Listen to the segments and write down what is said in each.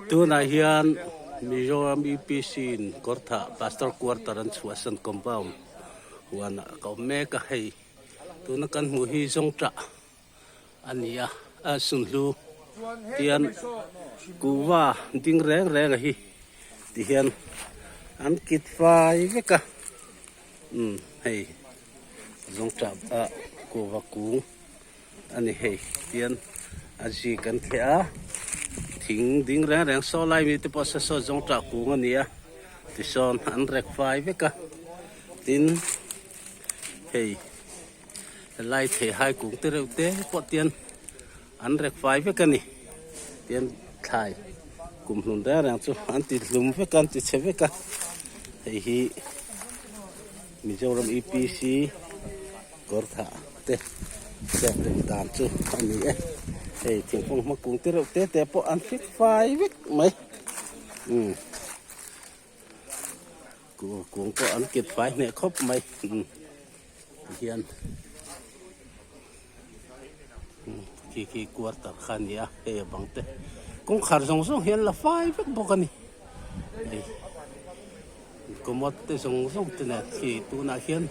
tu na hian Mizoram EPC in Kortha Pastor Quarter and Swasan compound wana ka meka hei tu na kan mu hi zong tra ania a sunlu tian kuwa ding reng reng hi ti hian an kit fai veka hei zong tra a kuwa ku ani hei tian aji kan thea thing ding reng reng so lai mi te po sa so zong tra ku ngania ti son an rek fai veka tin hei lai thể hai cũng tới đâu té có tiền ăn rek phai với cái này tiền thải cùng luôn đó rằng chú ăn thịt lùm với con thịt xếp với con thì hi mình cho làm EPC có thả té xếp lên đàn chú anh ấy thì tiếng phong mà cũng tới đâu té té bỏ ăn phết phai với mấy cũng có ăn kiệt phai này khóc mấy hiền khi quarter khania he bang te cũng khar song song hiền là phai vek bokani komot te song song te na khi tu na hiền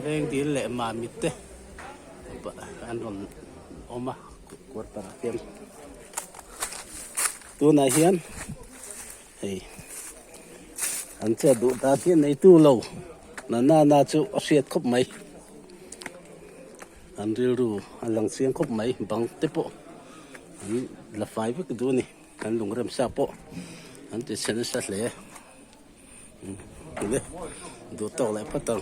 reng di le ma mit te an ron oma quarter hiền tu na hiền hey an che du ta hiền nei tu lo na chu siat khop mai anh rêu ru anh lang xiên khóc mấy bằng tép bộ anh là phải với cái đuôi này anh lùng rem sa bộ anh chỉ xem sát lẽ, đuôi tàu lại bắt đầu.